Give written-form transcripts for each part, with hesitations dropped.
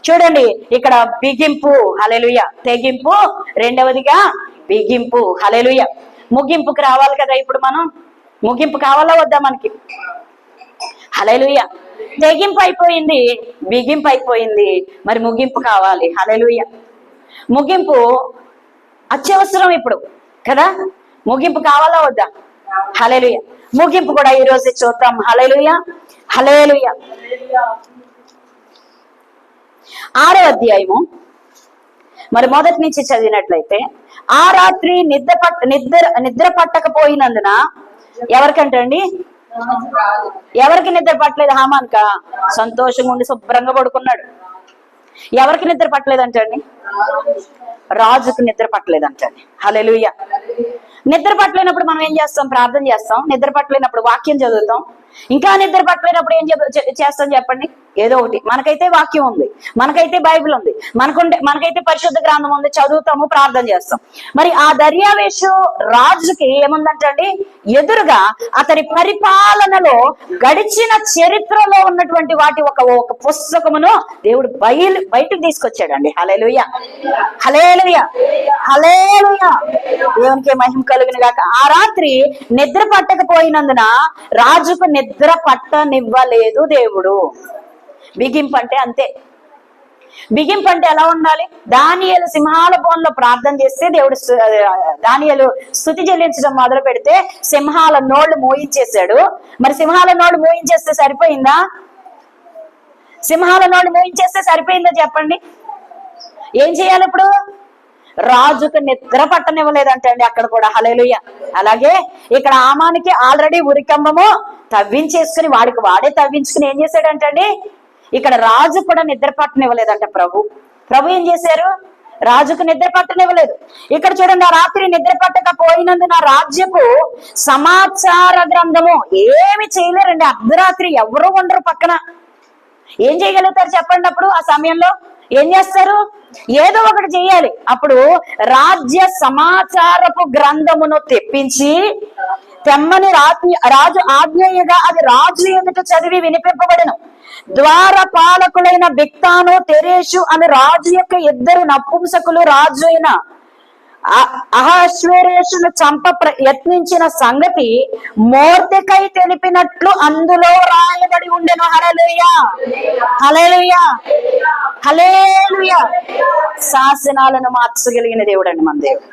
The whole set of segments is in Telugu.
చూడండి ఇక్కడ బిగింపు, హల్లెలూయా. తెగింపు, రెండవదిగా బిగింపు, హల్లెలూయా. ముగింపుకి రావాలి కదా. ఇప్పుడు మనం ముగింపు కావాలా వద్దా మనకి? హల్లెలూయా. తెగింపు అయిపోయింది, బిగింపు అయిపోయింది, మరి ముగింపు కావాలి. హల్లెలూయా. ముగింపు అత్యవసరం ఇప్పుడు కదా. ముగింపు కావాలా వద్దా? హల్లెలూయా. ముగింపు కూడా ఈ రోజు చూద్దాం. హల్లెలూయా, హల్లెలూయా. 6వ అధ్యాయము మరి మొదటి నుంచి చదివినట్లయితే, ఆ రాత్రి నిద్ర పట్టకపోయినందున ఎవరికంటండి? ఎవరికి నిద్ర పట్టలేదు? హామాన్క. సంతోషంగా ఉండి శుభ్రంగా పడుకున్నాడు. ఎవరికి నిద్ర పట్టలేదంటండి? రాజుకు నిద్ర పట్టలేదంటండి. హల్లెలూయా. నిద్ర పట్టలేనప్పుడు మనం ఏం చేస్తాం? ప్రార్థన చేస్తాం. నిద్ర పట్టలేనప్పుడు వాక్యం చదువుతాం. ఇంకా నిద్ర పట్టలేనప్పుడు ఏం చేస్తాం చెప్పండి? ఏదో ఒకటి. మనకైతే వాక్యం ఉంది, మనకైతే బైబిల్ ఉంది, మనకైతే పరిశుద్ధ గ్రంథం ఉంది, చదువుతాము, ప్రార్థన చేస్తాం. మరి ఆ దర్యావేషు రాజుకి ఏముందంటండి? ఎదురుగా అతని పరిపాలనలో గడిచిన చరిత్రలో ఉన్నటువంటి వాటి ఒక పుస్తకమును దేవుడు బయటకు తీసుకొచ్చాడండి. హల్లెలూయా, హల్లెలూయా, హల్లెలూయా. దేవునికి మహిమ కలుగును గాక. ఆ రాత్రి నిద్ర పట్టకపోయినందున రాజుకు నిద్ర పట్టనివ్వలేదు దేవుడు. బిగింపు అంటే అంతే. బిగింపు అంటే ఎలా ఉండాలి? దానియేలు సింహాల బోన్లో ప్రార్థన చేస్తే దేవుడు దానియేలు స్తుతి చెల్లించడం మొదలు పెడితే సింహాల నోళ్లు మోయించేశాడు. మరి సింహాల నోళ్లు మోయించేస్తే సరిపోయిందా? సింహాల నోళ్లు మోయించేస్తే సరిపోయిందా చెప్పండి? ఏం చేయాలి ఇప్పుడు? రాజుకు నిద్ర పట్టనివ్వలేదంటండి అక్కడ కూడా. హల్లెలూయా. అలాగే ఇక్కడ హామానుకి ఆల్రెడీ ఉరికంబము తవ్వించేసుకుని వాడే తవ్వించుకుని ఏం చేశాడంటండి? ఇక్కడ రాజు కూడా నిద్ర పట్టనివ్వలేదంట ప్రభు ఏం చేశారు? రాజుకు నిద్ర పట్టనివ్వలేదు. ఇక్కడ చూడండి, ఆ రాత్రి నిద్ర పట్టకపోయినందున రాజ్యపు సమాచార గ్రంథము ఏమి చేయలేరండి. అర్ధరాత్రి ఎవరు ఉండరు పక్కన. ఏం చేయగలుగుతారు చెప్పండి? అప్పుడు ఆ సమయంలో ఏం చేస్తారు? ఏదో ఒకటి చేయాలి. అప్పుడు రాజ్య సమాచారపు గ్రంథమును తెమ్మని రాజు ఆజ్ఞగా అది రాజు ఎదుట చదివి వినిపింపబడెను. ద్వారపాలకులైన బిక్తాను, తెరేషు అని రాజు యొక్క 2 నపుంసకులు రాజు అయిన అహష్వేరోషును యత్నించిన సంగతి మొర్దెకై తెలిపినట్లు అందులో రాయబడి ఉండెను. హల్లెలూయా, హల్లెలూయా, హల్లెలూయా. శాసనాలను మార్చగలిగిన దేవుడు అండి మన దేవుడు.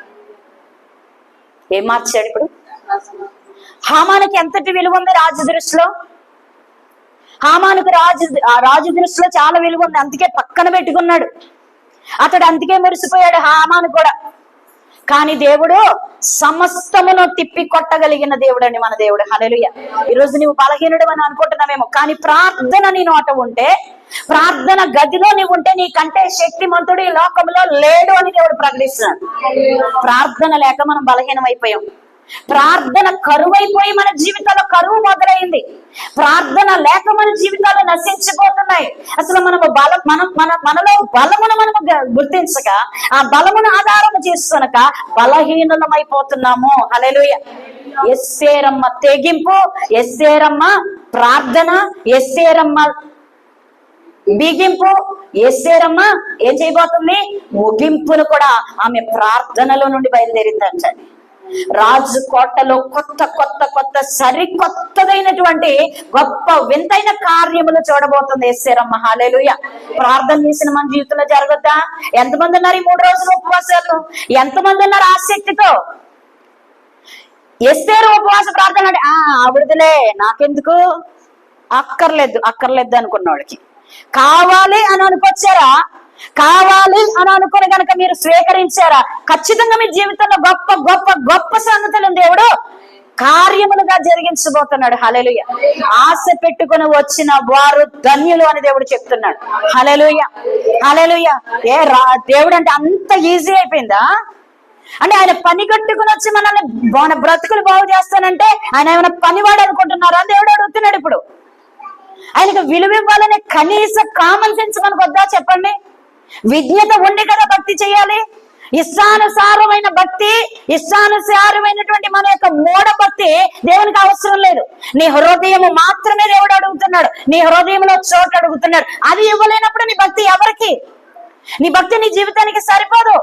ఏం మార్చాడు ఇప్పుడు? హామానుకి ఎంతటి విలువ ఉంది రాజు దృష్టిలో? హామానుకు రాజు దృష్టిలో చాలా విలువ ఉంది. అందుకే పక్కన పెట్టుకున్నాడు. అతడు అందుకే మెరిసిపోయాడు హామాను కూడా. కానీ దేవుడు సమస్తమును తిప్పి కొట్టగలిగిన దేవుడు అండి మన దేవుడు. హల్లెలూయా. ఈరోజు నువ్వు బలహీనుడు అని అనుకుంటున్నావేమో, కానీ ప్రార్థన నీ నోట ఉంటే, ప్రార్థన గదిలో నీవు ఉంటే నీకంటే శక్తిమంతుడు ఈ లోకంలో లేడు అని దేవుడు ప్రకటిస్తున్నాడు. ప్రార్థన లేక మనం బలహీనం అయిపోయాం. ప్రార్థన కరువైపోయి మన జీవితాల్లో కరువు మొదలైంది. ప్రార్థన లేక మన జీవితాలు నశించిపోతున్నాయి. అసలు మనలో బలమును మనము గుర్తించక, ఆ బలమును ఆధారం చేసుకొనక బలహీనులమైపోతున్నాము. హల్లెలూయా. ఎస్తేరమ్మ తెగింపు, ఎస్తేరమ్మ ప్రార్థన, ఎస్తేరమ్మ బిగింపు, ఎస్తేరమ్మ ఏం చేయబోతుంది? ముగింపును కూడా ఆమె ప్రార్థనలో నుండి బయలుదేరిందంటండి. రాజు కోటలో కొత్త సరికొత్తదైనటువంటి గొప్ప వింతైన కార్యములు చూడబోతుంది ఎస్తేరమ్మ. హల్లెలూయా. ప్రార్థన చేసిన మన జీవితంలో జరగద్దా? ఎంతమంది ఉన్నారు ఈ 3 రోజులు ఉపవాసాలు? ఎంతమంది ఉన్నారు ఆసక్తితో? ఎస్తేరు ఉపవాస ప్రార్థన అంటే ఆవిడదిలే, నాకెందుకు, అక్కర్లేదు అనుకున్న వాళ్ళకి కావాలి అని అనుకొచ్చారా? కావాలి అని అనుకుని కనుక మీరు స్వీకరించారా? ఖచ్చితంగా మీ జీవితంలో గొప్ప గొప్ప గొప్ప సంగతులను దేవుడు కార్యములుగా జరిగించబోతున్నాడు. హల్లెలూయా. ఆశ పెట్టుకుని వచ్చిన వారు ధన్యులు అని దేవుడు చెప్తున్నాడు. హల్లెలూయా, హల్లెలూయా. దేవుడు అంటే అంత ఈజీ అయిపోయిందా? అంటే ఆయన పని కట్టుకుని వచ్చి మనల్ని మన బ్రతుకులు బాగు చేస్తానంటే ఆయన ఏమైనా పనివాడు అనుకుంటున్నారా? దేవుడు అడుగుతున్నాడు. ఇప్పుడు ఆయనకు విలువ ఇవ్వాలనే కనీస కామన్ సెన్స్ మనకు వద్దా చెప్పండి? విజ్ఞత ఉండి కదా భక్తి చేయాలి. ఇష్టానుసారమైన భక్తి, ఇష్టానుసారమైనటువంటి మన యొక్క మూఢ భక్తి దేవునికి అవసరం లేదు. నీ హృదయము మాత్రమే దేవుడు అడుగుతున్నాడు. నీ హృదయంలో చోటు అడుగుతున్నాడు. అది ఇవ్వలేనప్పుడు నీ భక్తి ఎవరికి? నీ భక్తి నీ జీవితానికి సరిపోదు.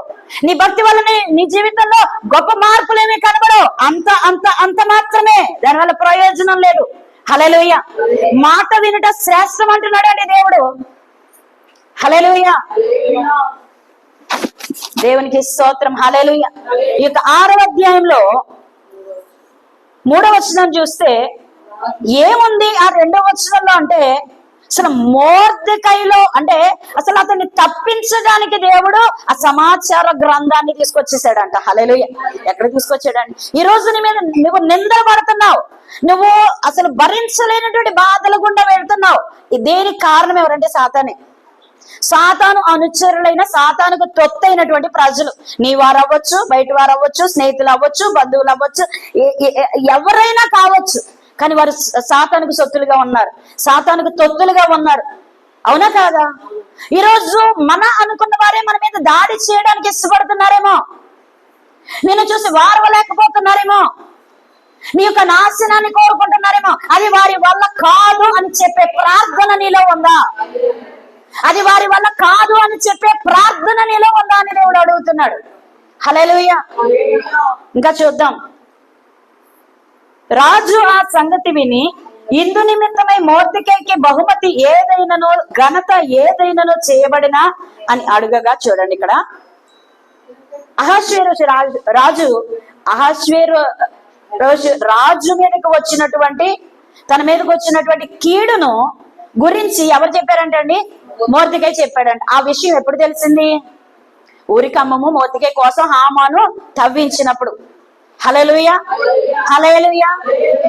నీ భక్తి వల్ల నీ జీవితంలో గొప్ప మార్పులేమీ కనబడవు. అంత అంత అంత మాత్రమే, దానివల్ల ప్రయోజనం లేదు. హల్లెలూయా. మాట వినుట శ్రేష్టం అంటున్నాడు అండి దేవుడు. హల్లెలూయా. దేవునికి స్తోత్రం. హల్లెలూయా. ఈ యొక్క 6వ అధ్యాయంలో 3వ వచనం చూస్తే ఏముంది ఆ 2వ వచనంలో అంటే, అసలు మొర్దెకైలో అంటే అసలు అతన్ని తప్పించడానికి దేవుడు ఆ సమాచార గ్రంథాన్ని తీసుకొచ్చేసాడంట. హల్లెలూయా. ఎక్కడ తీసుకొచ్చాడండి? ఈ రోజు నీ మీద నువ్వు నిందలు పడుతున్నావు, నువ్వు అసలు భరించలేనటువంటి బాధల గుండా వెళ్తున్నావు. దేనికి కారణం ఎవరంటే సాతానే. సాతాను అనుచరులైన, సాతానుకు తొత్తైనటువంటి ప్రజలు, నీ వారు అవ్వచ్చు, బయట వారు అవ్వచ్చు, స్నేహితులు అవ్వచ్చు, బంధువులు అవ్వచ్చు, ఎవరైనా కావచ్చు, కానీ వారు సాతానుకు సొత్తులుగా ఉన్నారు, సాతానుకు తొత్తులుగా ఉన్నారు. అవునా కాదా? ఈరోజు మన అనుకున్న వారే మన మీద దాడి చేయడానికి ఇష్టపడుతున్నారేమో, నిన్ను చూసి వారవలేకపోతున్నారేమో, నీ యొక్క నాశనాన్ని కోరుకుంటున్నారేమో. అది వారి వల్ల కాదు అని చెప్పే ప్రార్థన నీలో ఉందా? అది వారి వల్ల కాదు అని చెప్పే ప్రార్థన నీలో ఉందా అని దేవుడు అడుగుతున్నాడు. హల్లెలూయా. ఇంకా చూద్దాం. రాజు ఆ సంగతి విని ఇందు నిమిత్తమై మొర్దెకైకి బహుమతి ఏదైనానో, ఘనత ఏదైనానో చేయబడినా అని అడుగగా, చూడండి ఇక్కడ అహష్వేరోషు రాజు మీదకి వచ్చినటువంటి, తన మీదకి వచ్చినటువంటి కీడును గురించి ఎవరు చెప్పారంటే అండి? మొర్దెకై చెప్పాడంట. ఆ విషయం ఎప్పుడు తెలిసింది? ఊరికమ్మము మొర్దెకై కోసం హామాను తవ్వించినప్పుడు. హల్లెలూయా. హల్లెలూయా.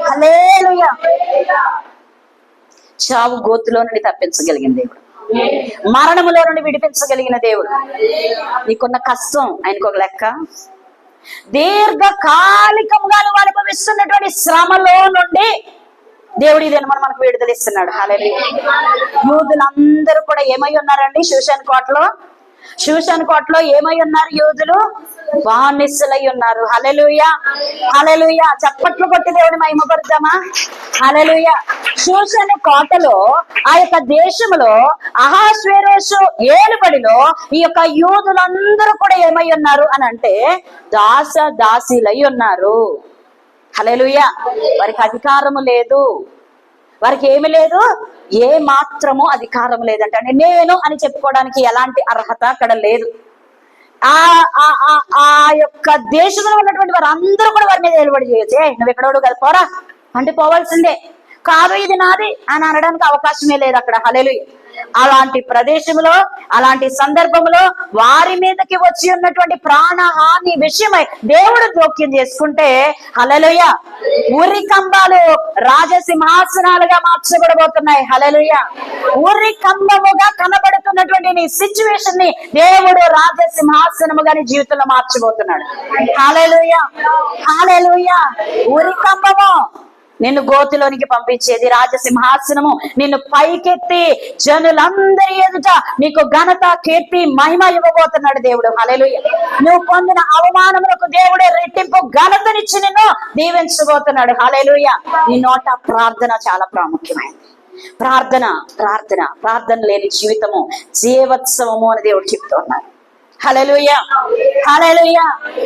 హల్లెలూయా. చావు గోతులో నుండి తప్పించగలిగిన దేవుడు, మరణములో నుండి విడిపించగలిగిన దేవుడు. నీకున్న కష్టం ఆయనకు ఒక లెక్క. దీర్ఘకాలికంగా నువ్వు అనుభవిస్తున్నటువంటి శ్రమలో నుండి దేవుడు ఇదే మనకు విడుదల ఇస్తున్నాడు. హల్లెలూయా. యూదులందరూ కూడా ఏమై ఉన్నారండి? షూషన్ కోటలో ఏమై ఉన్నారు? యూదులు బానిసలై ఉన్నారు. హల్లెలూయా. హల్లెలూయా. చప్పట్లు కొట్టి దేవుని మహిమపరుద్దామా? హల్లెలూయా. షూషన్ కోటలో, ఆ యొక్క దేశంలో, అహష్వేరోషు ఏలుబడిలో ఈ యొక్క యూదులందరూ కూడా ఏమై ఉన్నారు అని అంటే దాసీలై ఉన్నారు. హల్లెలూయా. వారికి అధికారము లేదు, వారికి ఏమి లేదు, ఏ మాత్రము అధికారం లేదంట. నేను అని చెప్పుకోవడానికి ఎలాంటి అర్హత అక్కడ లేదు. ఆ యొక్క దేశంలో ఉన్నటువంటి వారు అందరూ కూడా వారి మీద ఏలుబడి చేయొచ్చు. నువ్వు ఎక్కడోడు కదా, పోరా అంటే పోవాల్సిందే, కాదు ఇది నాది అని అనడానికి అవకాశమే లేదు అక్కడ. హల్లెలూయా. అలాంటి ప్రదేశంలో, అలాంటి సందర్భంలో వారి మీదకి వచ్చి ఉన్నటువంటి ప్రాణహాని విషయమై దేవుడు జోక్యం చేసుకుంటే, హల్లెలూయా, ఉరి కంబాలు రాజసింహాసనాలుగా మార్చబడబోతున్నాయి. హల్లెలూయా. ఉరి కంబముగా కనబడుతున్నటువంటి నీ సిచ్యువేషన్ ని దేవుడు రాజసింహాసనముగా నీ జీవితంలో మార్చబోతున్నాడు. హల్లెలూయా. హల్లెలూయా. ఉరి కంబము నిన్ను గోతిలోనికి పంపించేది, రాజసింహాసనము నిన్ను పైకెత్తి జనులందరి ఎదుట నీకు ఘనత, కీర్తి, మహిమ ఇవ్వబోతున్నాడు దేవుడు. హల్లెలూయా. నువ్వు పొందిన అవమానములకు దేవుడే రెట్టింపు ఘనతనిచ్చి నిన్ను దీవించబోతున్నాడు. హల్లెలూయా. నీ నోట ప్రార్థన చాలా ప్రాముఖ్యమైనది. ప్రార్థన లేని జీవితము జీవోత్సవము అని దేవుడు చెప్తున్నాడు. హల్లెలూయా. హల్లెలూయా.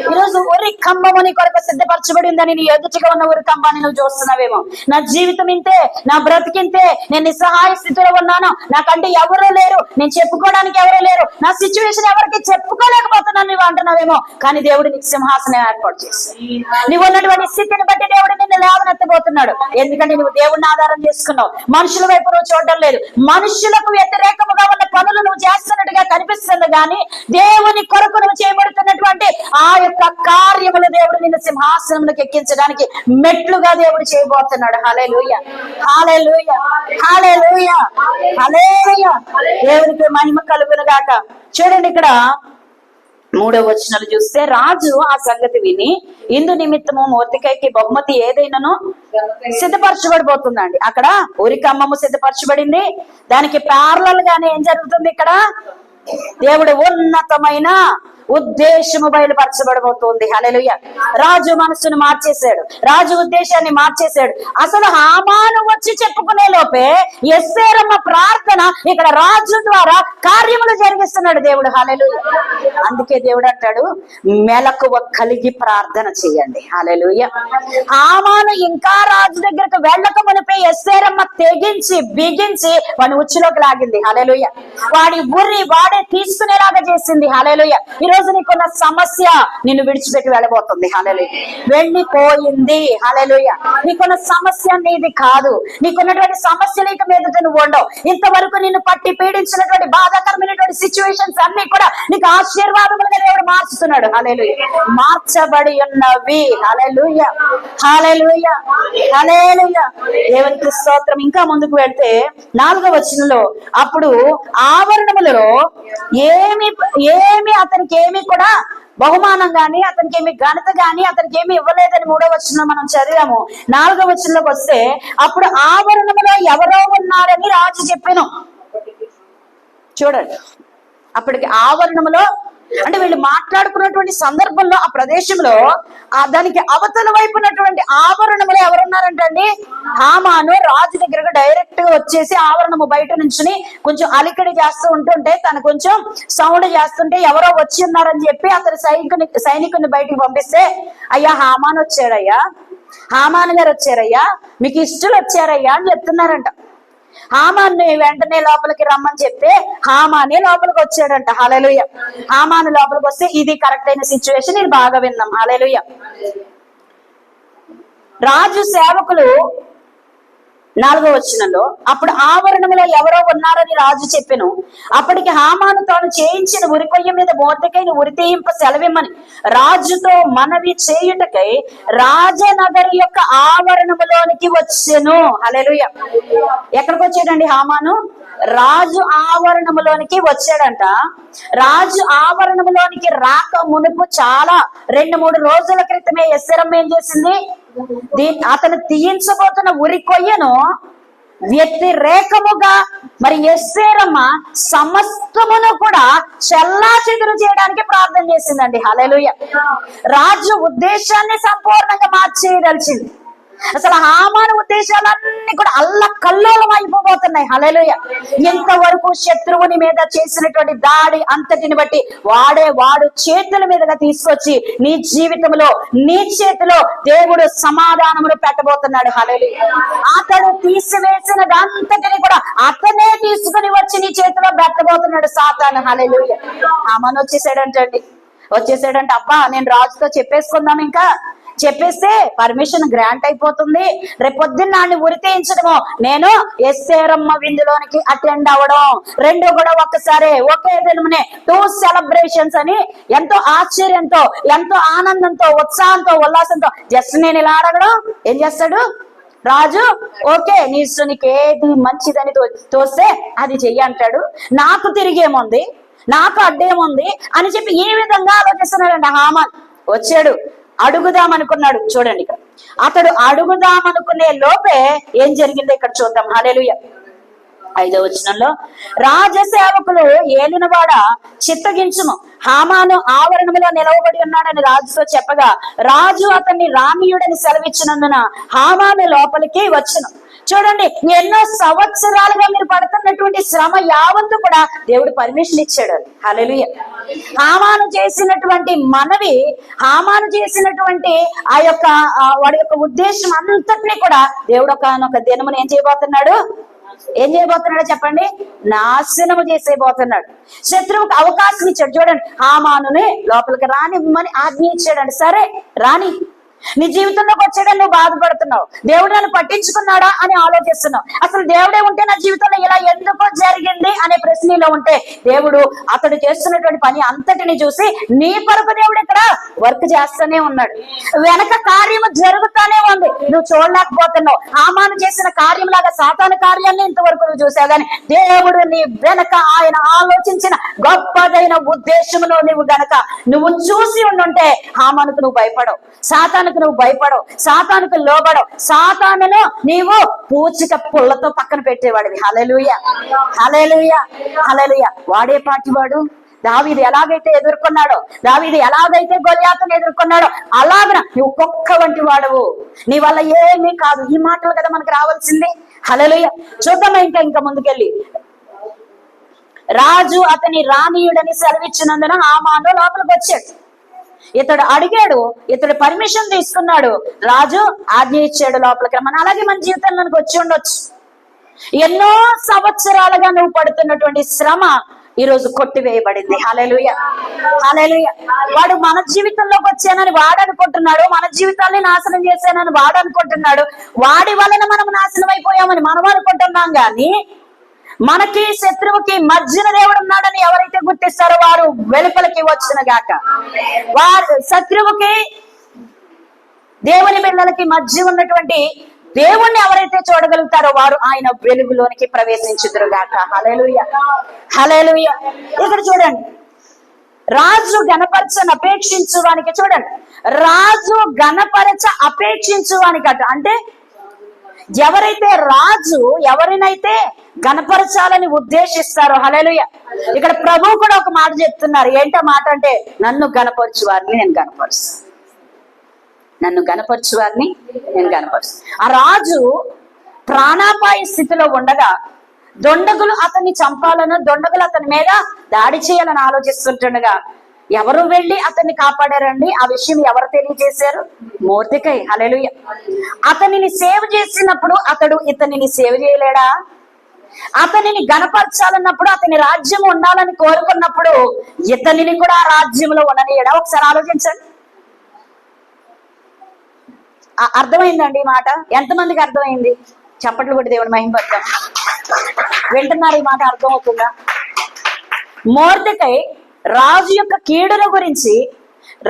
ఈరోజు ఉరి కంబము నీ కొరకు సిద్ధపరచబడి ఉందని నీ ఎదుటిగా ఉన్న ఉరి కంబాన్ని నువ్వు చూస్తున్నావేమో. నా జీవితం ఇంతే, నా బ్రతికింతే, నేను నిస్సహాయ స్థితిలో ఉన్నాను, నాకంటే ఎవరూ లేరు, నేను చెప్పుకోవడానికి ఎవరూ లేరు, నా సిచ్యువేషన్ ఎవరికి చెప్పుకోలేకపోతున్నాను నువ్వు అంటున్నావేమో. కానీ దేవుడు నీకు సింహాసనం ఏర్పాటు చేస్తాడు. నువ్వు ఉన్నటువంటి స్థితిని బట్టి దేవుడు నిన్ను లేవనెత్తబోతున్నాడు. ఎందుకంటే నువ్వు దేవుడిని ఆధారం చేసుకున్నావు. మనుషుల వైపు నువ్వు చూడడం లేదు. మనుషులకు వ్యతిరేకముగా ఉన్న పనులు నువ్వు చేస్తున్నట్టుగా కనిపిస్తుంది, కానీ దేవుని కొరకు నువ్వు చేయబడుతున్నటువంటి ఆ యొక్క కార్యములు దేవుడు నిన్ను సింహాసనములకు ఎక్కించడానికి మెట్లుగా దేవుడు చేయబోతున్నాడు. హల్లెలూయా. హల్లెలూయా. హల్లెలూయా. హల్లెలూయా. దేవునికి మహిమ కలుగును గాక. చూడండి ఇక్కడ 3వ వచనాలు చూస్తే, రాజు ఆ సంగతి విని ఇందు నిమిత్తము మొర్దెకైకి బహుమతి ఏదైనాను సిద్ధపరచబడిపోతుందండి. అక్కడ ఉరికమ్మము సిద్ధపరచబడింది. దానికి ప్యారలల్ గానే ఏం జరుగుతుంది? ఇక్కడ దేవుడు ఉన్నతమైన ఉద్దేశము బయలుపరచబడబోతుంది. హల్లెలూయా. రాజు మనసును మార్చేశాడు, రాజు ఉద్దేశాన్ని మార్చేశాడు. అసలు హామాను వచ్చి చెప్పుకునే లోపే ఎస్తేరమ్మ ప్రార్థన ఇక్కడ రాజు ద్వారా కార్యములు జరిగిస్తున్నాడు దేవుడు. హల్లెలూయా. అందుకే దేవుడు అంటాడు, మెలకువ కలిగి ప్రార్థన చేయండి. హల్లెలూయా. హామాను ఇంకా రాజు దగ్గరకు వెళ్ళక మునిపే ఎస్తేరమ్మ తెగించి బిగించి వాడిని ఉచ్చులోకి లాగింది. హల్లెలూయా. వాడి ఉర్రి వాడే తీసుకునేలాగా చేసింది. హల్లెలూయా. ఈ రోజు నీకున్న సమస్య నిన్ను విడిచిపెట్టి వెళ్ళబోతుంది. హల్లెలూయా. వెళ్ళిపోయింది. హల్లెలూయా. నీకున్న సమస్య నీది కాదు, నీకున్నటువంటి సమస్యలు ఇక మీదట నువ్వు ఉండవు. ఇంతవరకు నిన్ను పట్టి పీడించినటువంటి బాధాకరమైనటువంటి సిచ్యువేషన్స్ అన్ని కూడా నీకు ఆశీర్వాదములుగా దేవుడు మార్చుతున్నాడు. హల్లెలూయా. మార్చబడి ఉన్నవి. హల్లెలూయా. హల్లెలూయా. హల్లెలూయా. దేవునికి స్తోత్రం. ఇంకా ముందుకు వెళ్తే 4వ వచనంలో, అప్పుడు ఆవరణములలో ఏమి అతనికి ఏమి కూడా బహుమానం గాని, అతనికి ఏమి ఘనత గాని, అతనికి ఏమి ఇవ్వలేదని 3వ వచనంలో మనం చదివాము. 4వ వచనంలోకి వస్తే, అప్పుడు ఆవరణములో ఎవరో ఉన్నారని రాజు చెప్పెను. చూడండి, అప్పటికి ఆవరణములో అంటే వీళ్ళు మాట్లాడుకున్నటువంటి సందర్భంలో ఆ ప్రదేశంలో దానికి అవతల వైపు ఉన్నటువంటి ఆవరణములు ఎవరున్నారంటండి? హామాను రాజు దగ్గరకు డైరెక్ట్ గా వచ్చేసి ఆవరణము బయట నుంచి కొంచెం అలికడి చేస్తూ ఉంటుంటే తను కొంచెం సౌండ్ చేస్తుంటే ఎవరో వచ్చి ఉన్నారని చెప్పి అతని సైనికుని బయటికి పంపిస్తే, అయ్యా హామాను వచ్చాడయ్యా, హామాను గారు వచ్చారయ్యా, మీకు ఇష్టలు వచ్చారయ్యా అని చెప్తున్నారంట. హామాన్ని వెంటనే లోపలికి రమ్మని చెప్తే హామానే లోపలికి వచ్చాడంట. హల్లెలూయా. హామాను లోపలికి వస్తే ఇది కరెక్ట్ అయిన సిచ్యువేషన్, ఇది బాగా విన్నాం. హల్లెలూయా. రాజు సేవకులు 4వ వచనంలో, అప్పుడు ఆవరణములో ఎవరో ఉన్నారని రాజు చెప్పెను. అప్పటికి హామాను తాను చేయించిన ఉరికొయ్య మీద మోర్దెకైని ఉరితీయింప సెలవిమ్మని రాజుతో మనవి చేయుటకై రాజనగరి యొక్క ఆవరణములోనికి వచ్చెను. హల్లెలూయా. ఎక్కడికి వచ్చాడండి హామాను? రాజు ఆవరణములోనికి వచ్చాడంట. రాజు ఆవరణములోనికి రాక మునుపు చాలా 2-3 రోజుల క్రితమే ఎస్తేరమ్మ ఏం చేసింది? అతను తీయించబోతున్న ఉరి కొయ్యను వ్యతిరేకముగా మరి ఎస్తేరమ్మ సమస్తమును కూడా చెల్లాచెదురు చేయడానికి ప్రార్థన చేసిందండి. హల్లెలూయా. రాజు ఉద్దేశాన్ని సంపూర్ణంగా మార్చేయదలిచింది. అసలు హామాను ఉద్దేశాలన్నీ కూడా అల్లకల్లోలం అయిపోబోతున్నాయి. హల్లెలూయా. ఇంతవరకు శత్రువుని మీద చేసినటువంటి దాడి అంతటిని బట్టి వాడు చేతుల మీదుగా తీసుకొచ్చి నీ జీవితంలో నీ చేతిలో దేవుడు సమాధానమును పెట్టబోతున్నాడు. హల్లెలూయా. అతడు తీసివేసినది అంతటిని కూడా అతనే తీసుకుని వచ్చి నీ చేతిలో పెట్టబోతున్నాడు సాతాను. హల్లెలూయా. హామాను వచ్చేసాడంట. అబ్బా, నేను రాజుతో చెప్పేసుకుందాం, ఇంకా చెప్పేస్తే పర్మిషన్ గ్రాంట్ అయిపోతుంది, రేపొద్దున్న ఉరి తీయించడము, నేను ఎస్తేరమ్మ విందులోనికి అటెండ్ అవ్వడం, 2 కూడా ఒక్కసారి ఒకే దినమునే 2 సెలబ్రేషన్స్ అని ఎంతో ఆశ్చర్యంతో, ఎంతో ఆనందంతో, ఉత్సాహంతో, ఉల్లాసంతో జస్ట్ నేను ఇలా అడగడం ఏం చేస్తాడు రాజు? ఓకే, నీకు ఏది మంచిదని తోస్తే అది చెయ్యి అంటాడు. నాకు తిరిగేముంది, నాకు అడ్డేముంది అని చెప్పి ఈ విధంగా ఆలోచిస్తున్నాడండి హామాన్. వచ్చాడు, అడుగుదామనుకున్నాడు. చూడండి, ఇక్కడ అతడు అడుగుదామనుకునే లోపే ఏం జరిగిందో ఇక్కడ చూద్దాం. హల్లెలూయా. 5వ వచనంలో, రాజసేవకులు ఏలినవాడ చిత్తగించుము, హామాను ఆవరణములో నిలవబడి ఉన్నాడని రాజుతో చెప్పగా రాజు అతన్ని రామీయుడని సెలవిచ్చినందున హామాను లోపలికి వచ్చును. చూడండి, ఎన్నో సంవత్సరాలుగా మీరు పడుతున్నటువంటి శ్రమ యావత్తు కూడా దేవుడు పర్మిషన్ ఇచ్చాడు. హల్లెలూయా. హామాను చేసినటువంటి మనవి, హామాను చేసినటువంటి ఆ యొక్క వాడి యొక్క ఉద్దేశం అంతటినీ కూడా దేవుడు ఒక దినమును ఏం చేయబోతున్నాడో చెప్పండి? నాశనము చేసేయబోతున్నాడు. శత్రువుకు అవకాశం ఇచ్చాడు. చూడండి, హామానుని లోపలికి రానివ్వమని ఆజ్ఞ ఇచ్చాడండి. సరే రాని, నీ జీవితంలోకి వచ్చాడని నువ్వు బాధపడుతున్నావు, దేవుడు నన్ను పట్టించుకున్నాడా అని ఆలోచిస్తున్నావు. అసలు దేవుడే ఉంటే నా జీవితంలో ఇలా ఎందుకు జరిగింది అనే ప్రశ్నలో ఉంటే దేవుడు అతడు చేస్తున్నటువంటి పని అంతటిని చూసి నీ కొరకు దేవుడు ఇక్కడ వర్క్ చేస్తూనే ఉన్నాడు. వెనక కార్యము జరుగుతానే ఉంది, నువ్వు చూడలేకపోతున్నావు. హామాను చేసిన కార్యం లాగా సాతాను కార్యాన్ని ఇంతవరకు నువ్వు చూసావు, కానీ దేవుడు నీ వెనక ఆయన ఆలోచించిన గొప్పదైన ఉద్దేశంలో నువ్వు చూసి ఉండుంటే హామానుకు నువ్వు భయపడవు, సాతానుకు నువ్వు భయపడవు, సాతానుకు లోబడవు, సాతానును నీవు పూచిక పుల్లతో పక్కన పెట్టేవాడివి. హల్లెలూయా. హల్లెలూయా. హల్లెలూయా. వాడే పాటి వాడు దావీదు ఎలాగైతే ఎదుర్కొన్నాడో, దావీదు ఎలాగైతే గొల్యాతును ఎదుర్కొన్నాడో అలాగన నువ్వు కుక్క వంటి వాడవు, నీ వల్ల ఏమీ కాదు. ఈ మాటలు కదా మనకు రావాల్సింది. హల్లెలూయా. చూద్దామా ఇంకా ముందుకెళ్ళి. రాజు అతని రానీయుడని సెలవిచ్చినందున హామాను లోపలికి వచ్చాడు. ఇతడు అడిగాడు, ఇతడు పర్మిషన్ తీసుకున్నాడు, రాజు ఆజ్ఞ ఇచ్చాడు లోపలికి. మన అలాగే మన జీవితంలోకి వచ్చి ఉండొచ్చు. ఎన్నో సంవత్సరాలుగా నువ్వు పడుతున్నటువంటి శ్రమ ఈ రోజు కొట్టివేయబడింది. హల్లెలూయా, హల్లెలూయా. వాడు మన జీవితంలోకి వచ్చానని వాడు అనుకుంటున్నాడు, మన జీవితాన్ని నాశనం చేశానని వాడు అనుకుంటున్నాడు, వాడి వలన మనం నాశనం అయిపోయామని మనం అనుకుంటున్నాం. గాని మనకి శత్రువుకి మధ్యన దేవుడు ఉన్నాడని ఎవరైతే గుర్తిస్తారో వారు వెలుపలికి వచ్చిన గాక. వారు శత్రువుకి దేవుని పిల్లలకి మధ్య ఉన్నటువంటి దేవుణ్ణి ఎవరైతే చూడగలుగుతారో వారు ఆయన వెలుగులోనికి ప్రవేశించుదురుగాక. హల్లెలూయా, హల్లెలూయా. ఇక్కడ చూడండి, రాజు గణపరచని అపేక్షించువానికి, చూడండి, రాజు గణపరచ అపేక్షించువానికట. అంటే ఎవరైతే రాజు ఎవరినైతే గణపరచాలని ఉద్దేశిస్తారో, హల్లెలూయా. ఇక్కడ ప్రభువు కూడా ఒక మాట చెప్తున్నారు. ఏంటో మాట అంటే, నన్ను గణపరచు వారిని నేను గణపరుస్తాను, నన్ను గణపరచు వారిని నేను గణపరుస్తాను. ఆ రాజు ప్రాణాపాయ స్థితిలో ఉండగా దొండగులు అతన్ని చంపాలను, దొండగులు అతని మీద దాడి చేయాలని ఆలోచిస్తుంటుండగా ఎవరు వెళ్ళి అతన్ని కాపాడారండి? ఆ విషయం ఎవరు తెలియజేశారు? మొర్దెకై. హల్లెలూయా. అతనిని సేవ్ చేసినప్పుడు అతడు ఇతనిని సేవ్ చేయలేడా? అతనిని గణపరచాలన్నప్పుడు, అతని రాజ్యం ఉండాలని కోరుకున్నప్పుడు ఇతనిని కూడా ఆ రాజ్యంలో ఉండనియడా? ఒకసారి ఆలోచించండి. అర్థమైందండి ఈ మాట? ఎంతమందికి అర్థమైంది? చప్పట్లు కొట్టి దేవుని మహిమపడతాం. వింటున్నారు? ఈ మాట అర్థమవుతుందా? మొర్దెకై రాజు యొక్క కీడుల గురించి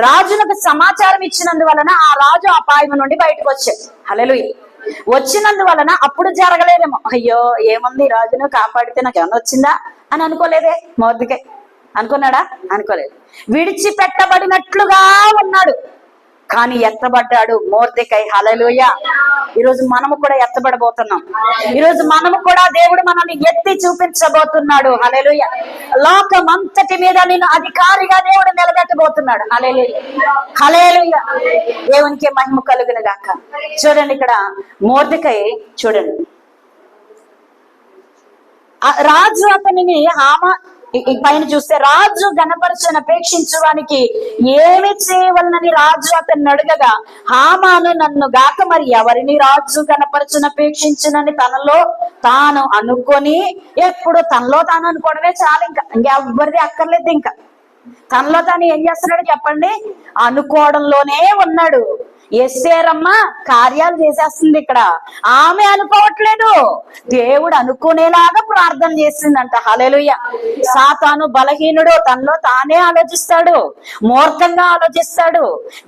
రాజునకు సమాచారం ఇచ్చినందువలన ఆ రాజు అపాయం నుండి బయటకు వచ్చాడు. హల్లెలూయా. వచ్చినందువలన అప్పుడు జరగలేదేమో, అయ్యో ఏముంది రాజును కాపాడితే నాకు ఏమన్నా వచ్చిందా అని అనుకోలేదే మొర్దెకై. అనుకున్నాడా? అనుకోలేదు. విడిచిపెట్టబడినట్లుగా ఉన్నాడు, కానీ ఎత్తబడ్డాడు మొర్దెకై. హల్లెలూయా. ఈరోజు మనము కూడా ఎత్తబడబోతున్నాం. ఈరోజు మనము కూడా దేవుడు మనల్ని ఎత్తి చూపించబోతున్నాడు. హల్లెలూయా. లోకం అంతటి మీద నిన్ను అధికారిగా దేవుడు నిలబెట్టబోతున్నాడు. హల్లెలూయా, హల్లెలూయా. దేవునికి మహిమ కలుగును గాక. చూడండి, ఇక్కడ మొర్దెకై చూడండి, రాజు అతనిని పైన చూస్తే, రాజు గణపరచని అపేక్షించడానికి ఏమి చేయవలనని రాజు అతన్ని అడగగా, హామాను నన్ను గాక మరి ఎవరిని రాజు గణపరచని అపేక్షించునని తనలో తాను అనుకొని, ఎప్పుడు తనలో తాను అనుకోవడమే చాలు, ఇంకెవ్వరిది అక్కర్లేదు. ఇంకా తనలో తాను ఏం చేస్తున్నాడు చెప్పండి? అనుకోవడంలోనే ఉన్నాడు. ఎస్తేరమ్మ కార్యాలు చేసేస్తుంది. ఇక్కడ ఆమె అనుకోవట్లేదు, దేవుడు అనుకునేలాగా ప్రార్థన చేసిందంట. హల్లెలూయా. సాతాను బలహీనుడు, తనలో తానే ఆలోచిస్తాడు, మూర్ఖంగా ఆలోచిస్తాడు,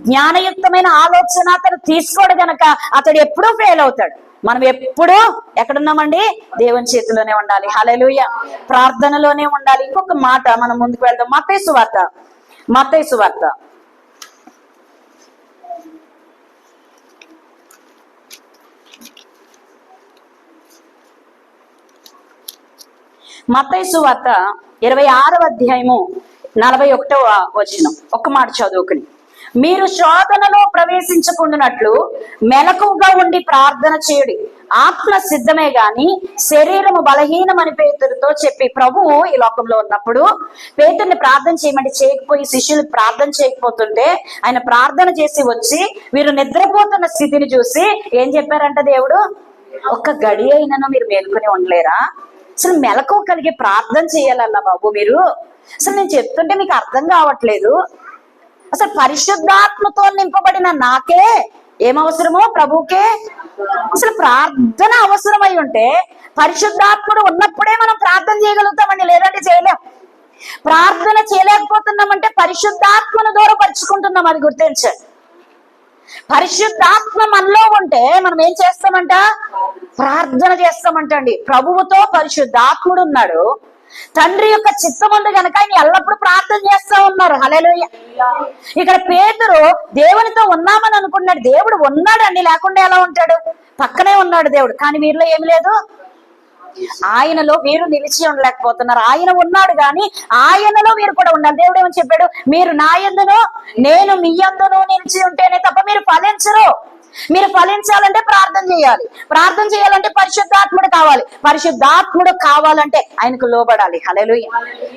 జ్ఞానయుక్తమైన ఆలోచన అతడు తీసుకోడు గనక అతడు ఎప్పుడూ ఫెయిల్ అవుతాడు. మనం ఎప్పుడూ ఎక్కడున్నామండి? దేవుని చేతిలోనే ఉండాలి. హల్లెలూయా. ప్రార్థనలోనే ఉండాలి. ఇంకొక మాట మనం ముందుకు వెళ్దాం. మత్తయి సువార్త, మత్తయి సువార్త మత్తయి సువార్త 26వ అధ్యాయము 41వ వచనం. ఒక్క మాట చదువుకుని, మీరు శోధనలో ప్రవేశించకుండానట్లు మెలకువగా ఉండి ప్రార్థన చేయుడి, ఆత్మ సిద్ధమే గాని శరీరము బలహీనమని పేతురుతో చెప్పి, ప్రభువు ఈ లోకంలో ఉన్నప్పుడు పేతుర్ని ప్రార్థన చేయమంటే చేయకపోయి, శిష్యులు ప్రార్థన చేయకపోతుంటే ఆయన ప్రార్థన చేసి వచ్చి వీరు నిద్రపోతున్న స్థితిని చూసి ఏం చెప్పారంట? దేవుడు, ఒక్క గడి అయినను మీరు మేలుకొని ఉండలేరా? అసలు మెలకువ కలిగి ప్రార్థన చేయాలన్నా బాబు మీరు? అసలు నేను చెప్తుంటే మీకు అర్థం కావట్లేదు. అసలు పరిశుద్ధాత్మతో నింపబడిన నాకే ఏమవసరమో ప్రభుకే అసలు ప్రార్థన అవసరమై ఉంటే, పరిశుద్ధాత్ముడు ఉన్నప్పుడే మనం ప్రార్థన చేయగలుగుతామండి, లేదంటే చేయలేం. ప్రార్థన చేయలేకపోతున్నామంటే పరిశుద్ధాత్మను దూరపరుచుకుంటున్నాం, అది గుర్తించండి. పరిశుద్ధాత్మ మనలో ఉంటే మనం ఏం చేస్తామంట? ప్రార్థన చేస్తామంటండి. ప్రభువుతో పరిశుద్ధాత్ముడు ఉన్నాడు, తండ్రి యొక్క చిత్తం ఉంది కనుక ఆయన ఎల్లప్పుడూ ప్రార్థన చేస్తా ఉన్నారు. హల్లెలూయా. ఇక్కడ పేతురు దేవునితో ఉన్నామని అనుకున్నాడు. దేవుడు ఉన్నాడండి, లేకుండా ఎలా ఉంటాడు? పక్కనే ఉన్నాడు దేవుడు, కానీ వీరిలో ఏమి లేదు, ఆయనలో మీరు నిలిచి ఉండలేకపోతున్నారు. ఆయన ఉన్నాడు కానీ ఆయనలో మీరు కూడా ఉండాలి. దేవుడు ఏమని చెప్పాడు? మీరు నా యందును నేను మీ యందును నిలిచి ఉంటేనే తప్ప మీరు ఫలించరు. మీరు ఫలించాలంటే ప్రార్థన చేయాలి. ప్రార్థన చేయాలంటే పరిశుద్ధాత్ముడు కావాలి. పరిశుద్ధాత్ముడు కావాలంటే ఆయనకు లోబడాలి. హల్లెలూయా.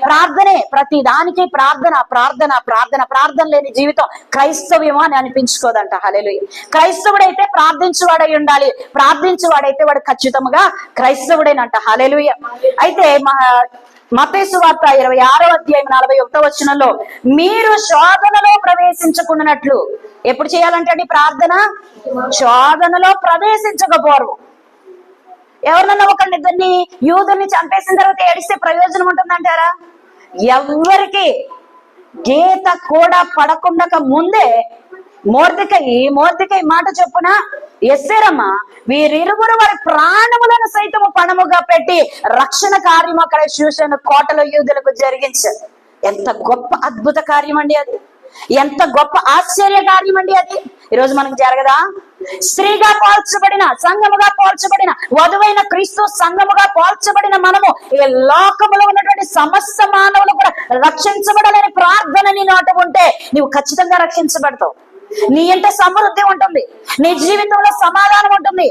ప్రార్థనే ప్రతి దానికి ప్రార్థన ప్రార్థన ప్రార్థన. ప్రార్థన లేని జీవితం క్రైస్తవ్యమో అని అనిపించుకోదంట. హల్లెలూయా. క్రైస్తవుడైతే ప్రార్థించువాడై ఉండాలి. ప్రార్థించువాడైతే వాడు ఖచ్చితంగా క్రైస్తవుడేనంట. హల్లెలూయా. అయితే మత్తయి సువార్త 26వ అధ్యాయం 41వ వచనంలో మీరు శోధనలో ప్రవేశించకున్నట్లు ఎప్పుడు చేయాలంటే ప్రార్థన శోధనలో ప్రవేశించకపోరు. ఎవరినన్నా ఒకళ్ళిద్దరిని యూదుల్ని చంపేసిన తర్వాత ఏడిస్తే ప్రయోజనం ఉంటుందంటారా? ఎవరికి గీత కూడా పడకుండా ముందే మోర్దెకై మాట చొప్పున ఎస్తేరమ్మ వీరిరువురు వారి ప్రాణములను సైతము పణముగా పెట్టి రక్షణ కార్యం అక్కడ షూషను కోటలో యూదులకు జరిగించారు. ఎంత గొప్ప అద్భుత కార్యం అండి అది! ఎంత గొప్ప ఆశ్చర్య కార్యం అండి అది! ఈరోజు మనకు జరగదా? స్త్రీగా పోల్చబడిన, సంఘముగా పోల్చబడిన, వధువైన క్రీస్తు సంఘముగా పోల్చబడిన మనము ఈ లోకములో ఉన్నటువంటి సమస్త మానవులు కూడా రక్షించబడాలని ప్రార్థన నీ నోట ఉంటే నీవు ఖచ్చితంగా రక్షించబడతావు. నీ ఇంట సమృద్ధి ఉంటుంది, నీ జీవితంలో సమాధానం ఉంటుంది,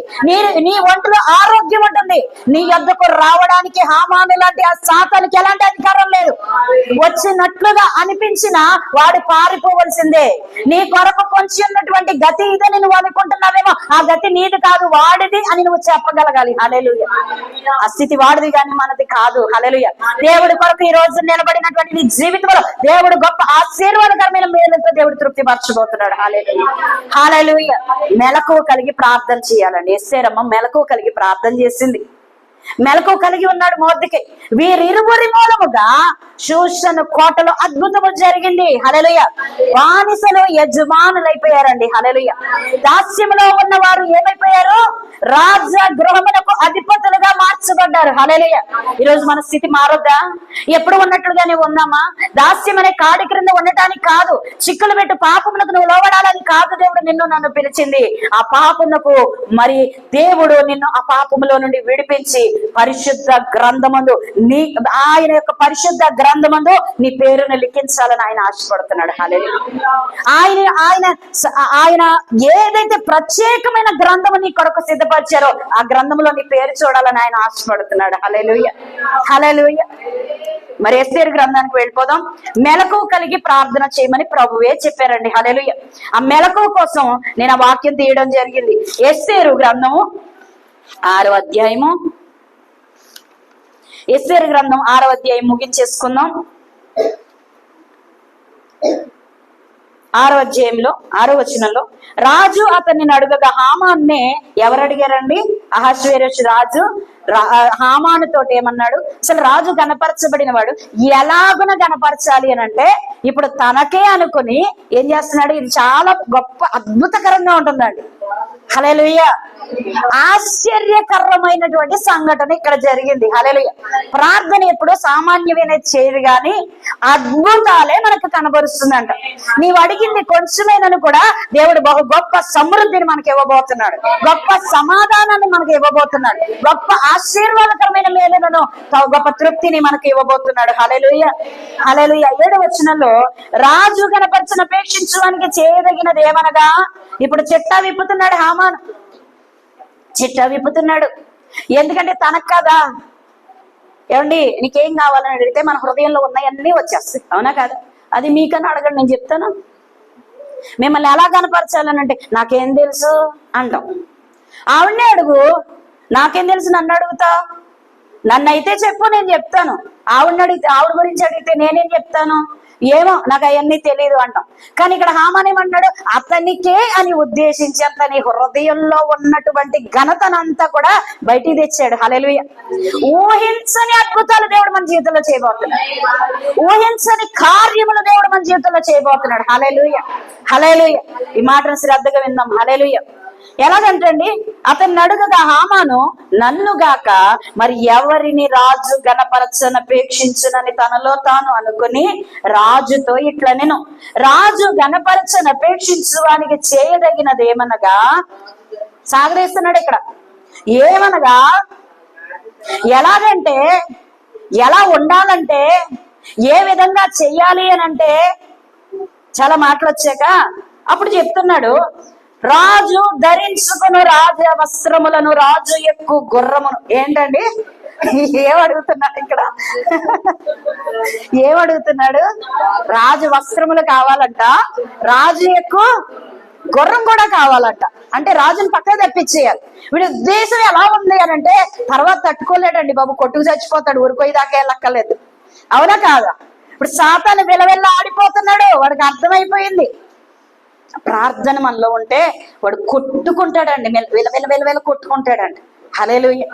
నీ ఒంట్లో ఆరోగ్యం ఉంటుంది. నీ యొద్దకు రావడానికి హామాను లాంటి ఆ సాతానికి ఎలాంటి అధికారం లేదు. వచ్చినట్లుగా అనిపించిన వాడు పారిపోవలసిందే. నీ కొరకు పొంచి ఉన్నటువంటి గతి ఇదని నువ్వు అనుకుంటున్నావేమో, ఆ గతి నీది కాదు, వాడిది అని నువ్వు చెప్పగలగాలి. హల్లెలూయా. ఆ స్థితి వాడిది కానీ మనది కాదు. హల్లెలూయా. దేవుడి కొరకు ఈ రోజు నిలబడినటువంటి నీ జీవితంలో దేవుడు గొప్ప ఆశీర్వాదకరమైన మేలుతో దేవుడు తృప్తి పరచబోతున్నాడు. హల్లెలూయా. మెలకువ కలిగి ప్రార్థన చేయాలండి. ఎస్తేరమ్మ మెలకువ కలిగి ప్రార్థన చేసింది. మెలకువ కలిగి ఉన్నాడు మొర్దెకై. వీరిరువురి మూలముగా షూషను కోటలో అద్భుతము జరిగింది. హల్లెలూయా. బానిసలు యజమానులైపోయారండి. హల్లెలూయా. దాస్యములో ఉన్న వారు ఏమైపోయారు? రాజ గృహములకు అధిపతులుగా మార్చబడ్డారు. హల్లెలూయా. ఈరోజు మన స్థితి మారొద్దా? ఎప్పుడు ఉన్నట్లుగానే ఉన్నామా? దాస్యం అనే కాడి క్రింద ఉండటానికి కాదు, చిక్కులు పెట్టు పాపమునకు నువ్వు లోబడాలని కాదు దేవుడు నిన్ను నన్ను పిలిచింది. ఆ పాపమునకు మరి దేవుడు నిన్ను ఆ పాపములో నుండి విడిపించి పరిశుద్ధ గ్రంథమందు ఆయన యొక్క పరిశుద్ధ గ్రంథమందు నీ పేరును లిఖించాలని ఆయన ఆశపడుతున్నాడు. హల్లెలూయా. ఆయన ఏదైతే ప్రత్యేకమైన గ్రంథము నీ కొరకు సిద్ధపరిచారో ఆ గ్రంథంలో నీ పేరు చూడాలని ఆయన ఆశపడుతున్నాడు. హల్లెలూయా. హల్లెలూయా. మరి ఎస్తేరు గ్రంథానికి వెళ్ళిపోదాం. మెలకువ కలిగి ప్రార్థన చేయమని ప్రభువే చెప్పారండి. హల్లెలూయా. ఆ మెలకువ కోసం నేను ఆ వాక్యం తీయడం జరిగింది. ఎస్తేరు గ్రంథము 6వ అధ్యాయము, ఎస్తేరు గ్రంథం 6వ అధ్యాయం ముగించేసుకుందాం. 6వ అధ్యాయంలో 6వ వచనంలో రాజు అతన్ని అడుగగా హామాన్నే ఎవరు అడిగారండి? అహష్వేరోషు రాజు హామాను తోటి ఏమన్నాడు? అసలు రాజు గణపరచబడిన వాడు ఎలాగున గణపరచాలి అని అంటే ఇప్పుడు తనకే అనుకుని ఏం చేస్తున్నాడు? ఇది చాలా గొప్ప అద్భుతకరంగా ఉంటుందండి. హల్లెలూయా. ఆశ్చర్యకరమైనటువంటి సంఘటన ఇక్కడ జరిగింది. హల్లెలూయా. ప్రార్థన ఎప్పుడు సామాన్యమైన చేయదు కానీ అద్భుతాలే మనకు కనబరుస్తుందంట. నీవు అడిగింది కొంచెమేనని కూడా దేవుడు బహు గొప్ప సమృద్ధిని మనకి ఇవ్వబోతున్నాడు, గొప్ప సమాధానాన్ని మనకు ఇవ్వబోతున్నాడు, గొప్ప ఆశీర్వాదకరమైన మేలులను, గొప్ప తృప్తిని మనకు ఇవ్వబోతున్నాడు. హల్లెలూయా. హల్లెలూయా. 7వ వచనంలో రాజు గణపరచను అపేక్షించడానికి చేయదగినది ఏమనగా, ఇప్పుడు చిట్టా విప్పుతున్నాడు హామాను. చిట్టా విప్పుతున్నాడు ఎందుకంటే తనకు కదా. ఏమండి, నీకేం కావాలని అడిగితే మన హృదయంలో ఉన్నాయన్నీ వచ్చేస్తాయి, అవునా కాదా? అది మీకన్నా అడగండి, నేను చెప్తాను. మిమ్మల్ని ఎలా కనపరచాలని అంటే నాకేం తెలుసు అంటాం. ఆవిడనే అడుగు, నాకేం తెలుసు నన్ను అడుగుతా? నన్ను అయితే చెప్పు, నేను చెప్తాను. ఆవిడని అడిగితే, ఆవిడ గురించి అడిగితే నేనేం చెప్తాను? ఏమో నాకు అవన్నీ తెలియదు అంటాం. కానీ ఇక్కడ హామాన్ ఏమన్నాడు? అతనికే అని ఉద్దేశించి అతని హృదయంలో ఉన్నటువంటి ఘనతనంతా కూడా బయటికి తెచ్చాడు. హల్లెలూయా. ఊహించని అద్భుతాలు దేవుడు మన జీవితంలో చేయబోతున్నాడు, ఊహించని కార్యములు దేవుడు మన జీవితంలో చేయబోతున్నాడు. హల్లెలూయా. హల్లెలూయా. ఈ మాటను శ్రద్ధగా విందాం. హల్లెలూయా. ఎలాగంటండి, అతన్ని అడుగగా హామాను నన్ను గాక మరి ఎవరిని రాజు గణపరచనపేక్షించునని తనలో తాను అనుకుని రాజుతో ఇట్లా నేను రాజు గణపరచనపేక్షించువానికి చేయదగినది ఏమనగా, సాగరేస్తున్నాడు ఇక్కడ, ఏమనగా ఎలాగంటే ఎలా ఉండాలంటే ఏ విధంగా చెయ్యాలి అని అంటే చాలా మాటలు వచ్చాక అప్పుడు చెప్తున్నాడు, రాజు ధరించుకును రాజ వస్త్రములను, రాజు ఎక్కువ గుర్రమును. ఏంటండి ఏమడుగుతున్నాడు ఇక్కడ? ఏమడుగుతున్నాడు? రాజు వస్త్రములు కావాలంట, రాజు ఎక్కువ గుర్రం కూడా కావాలంట. అంటే రాజుని పక్కన తప్పించేయాలి. వీడి ఉద్దేశం ఎలా ఉంది అని అంటే, తర్వాత తట్టుకోలేడండి బాబు, కొట్టుకు చచ్చిపోతాడు, ఊరిపోయేదాకా వెళ్ళక్కర్లేదు. అవునా కాదా? ఇప్పుడు సాతాను విలవెల్ల ఆడిపోతున్నాడు, వాడికి అర్థమైపోయింది. ప్రార్థన మనలో ఉంటే వాడు కొట్టుకుంటాడండి, విలవెల కొట్టుకుంటాడండి. హల్లెలూయా.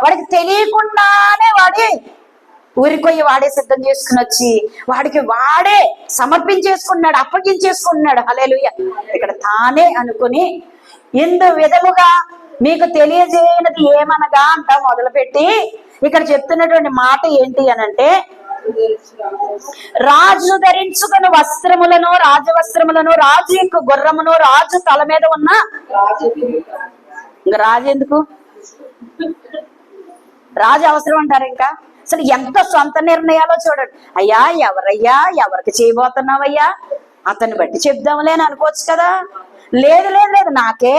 వాడికి తెలియకుండానే ఊరికొయ్యి వాడే సిద్ధం చేసుకుని వచ్చి వాడికి వాడే సమర్పించేసుకున్నాడు, అప్పగించేసుకున్నాడు. హల్లెలూయా. ఇక్కడ తానే అనుకుని ఇందు విధముగా మీకు తెలియజేయనది ఏమనగా అంట మొదలుపెట్టి ఇక్కడ చెప్తున్నటువంటి మాట ఏంటి అనంటే, రాజు ధరించుకున్న వస్త్రములను, రాజవస్త్రములను, రాజు యొక్క గుర్రమును, రాజు తల మీద ఉన్న ఇంకా రాజు ఎందుకు? రాజు అవసరం అంటారు. ఇంకా అసలు ఎంత సొంత నిర్ణయాలో చూడండి. అయ్యా ఎవరయ్యా, ఎవరికి చేయబోతున్నావయ్యా, అతన్ని బట్టి చెప్దాంలే అని అనుకోవచ్చు కదా. లేదు లేదు లేదు, నాకే.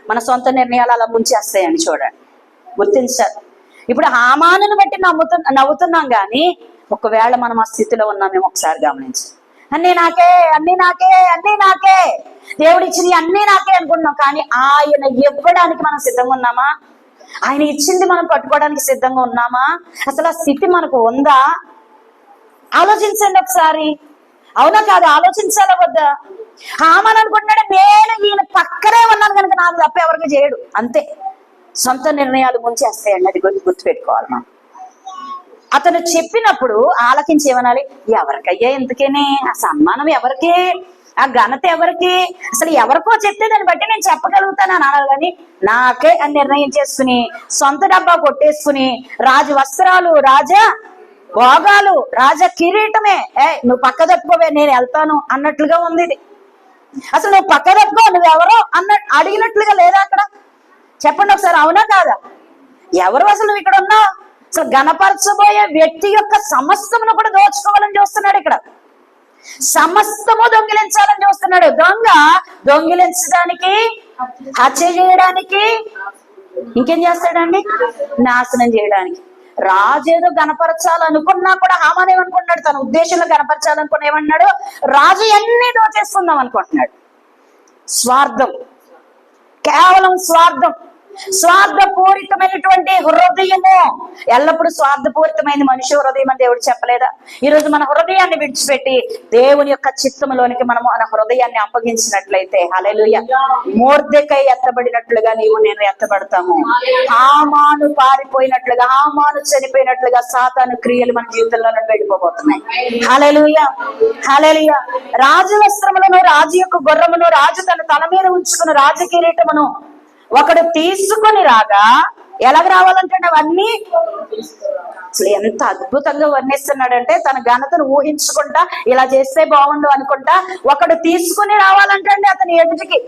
మన సొంత నిర్ణయాలు అలా ముంచేస్తాయని చూడండి, గుర్తించారు. ఇప్పుడు హామానుని బట్టి నవ్వుతున్నాం కానీ ఒకవేళ మనం ఆ స్థితిలో ఉన్నామేమో ఒకసారి గమనించి, అన్నీ నాకే, అన్నీ నాకే, అన్నీ నాకే, దేవుడిచ్చింది అన్నీ నాకే అనుకుంటున్నాం. కానీ ఆయన ఇవ్వడానికి మనం సిద్ధంగా ఉన్నామా? ఆయన ఇచ్చింది మనం పట్టుకోవడానికి సిద్ధంగా ఉన్నామా? అసలు ఆ స్థితి మనకు ఉందా? ఆలోచించండి ఒకసారి. అవునా కాదు? ఆలోచించాలా వద్దా? హామాను అనుకుంటున్నాడు, నేను ఈయన పక్కనే ఉన్నాను కనుక నాకు తప్ప ఎవరికి చేయడు. అంతే, సొంత నిర్ణయాలు ముంచేస్తాయండి. అది గుర్తుపెట్టుకోవాలి మనం. అతను చెప్పినప్పుడు ఆలకించి ఏమనాలి? ఎవరికయ్యా ఎందుకని ఆ సన్మానం, ఎవరికి ఆ ఘనత, ఎవరికి? అసలు ఎవరికో చెప్తే దాన్ని బట్టి నేను చెప్పగలుగుతాను అని అనాలి. కానీ నాకే అని నిర్ణయం చేసుకుని సొంత డబ్బా కొట్టేసుకుని రాజ వస్త్రాలు, రాజా భోగాలు, రాజ కిరీటమే, నువ్వు పక్క తప్పుకోవే నేను వెళ్తాను అన్నట్లుగా ఉంది ఇది. అసలు నువ్వు పక్క తప్పుకో, నువ్వెవరో అడిగినట్లుగా లేదా అక్కడ? చెప్పండి ఒకసారి, అవునా కాదా? ఎవరు అసలు నువ్వు ఇక్కడ ఉన్నావు? అసలు గణపరచబోయే వ్యక్తి యొక్క సమస్తమును కూడా దోచుకోవాలని చూస్తున్నాడు. ఇక్కడ సమస్తము దొంగిలించాలని చూస్తున్నాడు. దొంగిలించడానికి, హత్య చేయడానికి, ఇంకేం చేస్తాడండి? నాశనం చేయడానికి. రాజు ఏదో గణపరచాలనుకున్నా కూడా హామాను ఏమనుకుంటున్నాడు? తన ఉద్దేశంలో గణపరచాలనుకున్న ఏమన్నాడు? రాజు అన్ని దోచేసుకుందాం అనుకుంటున్నాడు. స్వార్థం, కేవలం స్వార్థం, స్వార్థపూరితమైనటువంటి హృదయము. ఎల్లప్పుడూ స్వార్థపూరితమైన మనిషి హృదయం అని దేవుడు చెప్పలేదా? ఈ రోజు మన హృదయాన్ని విడిచిపెట్టి దేవుని యొక్క చిత్తములోనికి మనము మన హృదయాన్ని అప్పగించినట్లయితే, హల్లెలూయా, మొర్దెకై ఎత్తబడినట్లుగా నీవు నేను ఎత్తబడతాము. హామాను పారిపోయినట్లుగా, హామాను చనిపోయినట్లుగా సాతాను క్రియలు మన జీవితంలో నుండి వెళ్ళిపోబోతున్నాయి. హల్లెలూయా, హల్లెలూయా. రాజు వస్త్రములను, రాజు యొక్క గుర్రమును, రాజు తన తల మీద ఉంచుకున్న రాజ కిరీటమును ఒకడు తీసుకొని రాగా, ఎలాగ రావాలంటే అవన్నీ అసలు ఎంత అద్భుతంగా వర్ణిస్తున్నాడంటే, తన ఘనతను ఊహించుకుంటా ఇలా చేస్తే బాగుండు అనుకుంటా ఒకడు తీసుకుని రావాలంటే అతని ఎదుటికి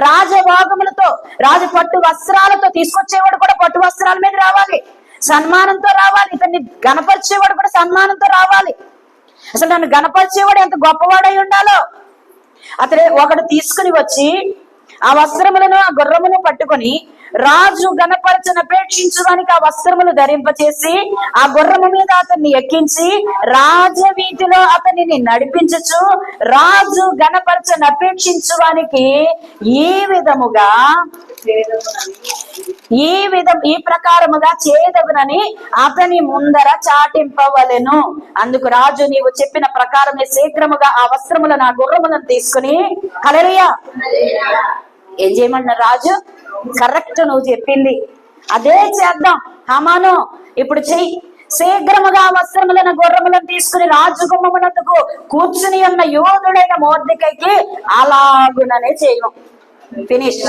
రాజభోగములతో, రాజ పట్టు వస్త్రాలతో, తీసుకొచ్చేవాడు కూడా పట్టు వస్త్రాల మీద రావాలి, సన్మానంతో రావాలి. ఇతన్ని గణపరిచేవాడు కూడా సన్మానంతో రావాలి. అసలు నన్ను గణపరిచేవాడు ఎంత గొప్పవాడై ఉండాలో. అతడే ఒకడు తీసుకుని వచ్చి ఆ వస్త్రములను, ఆ గుర్రమును పట్టుకొని రాజు గణపరచను అపేక్షించడానికి ఆ వస్త్రములు ధరింపచేసి ఆ గుర్రము మీద అతన్ని ఎక్కించి రాజవీధిలో అతనిని నడిపించచ్చు. రాజు గణపరచను అపేక్షించడానికి ఈ ప్రకారముగా చేదగునని అతని ముందర చాటింపవలెను. అందుకు రాజు, నీవు చెప్పిన ప్రకారమే శీఘ్రముగా ఆ వస్త్రములను, ఆ గుర్రములను తీసుకుని, హల్లెలూయా, ఏం చేయమన్నా రాజు? కరెక్ట్, నువ్వు చెప్పింది అదే చేద్దాం. హామాను ఇప్పుడు చెయ్యి. శీఘ్రముగా వస్త్రములను, గుర్రములను తీసుకుని రాజు గుమ్మమునకు కూర్చుని ఉన్న యోధుడైన మొర్దెకైకి అలాగుననే చేయను. ఫినిష్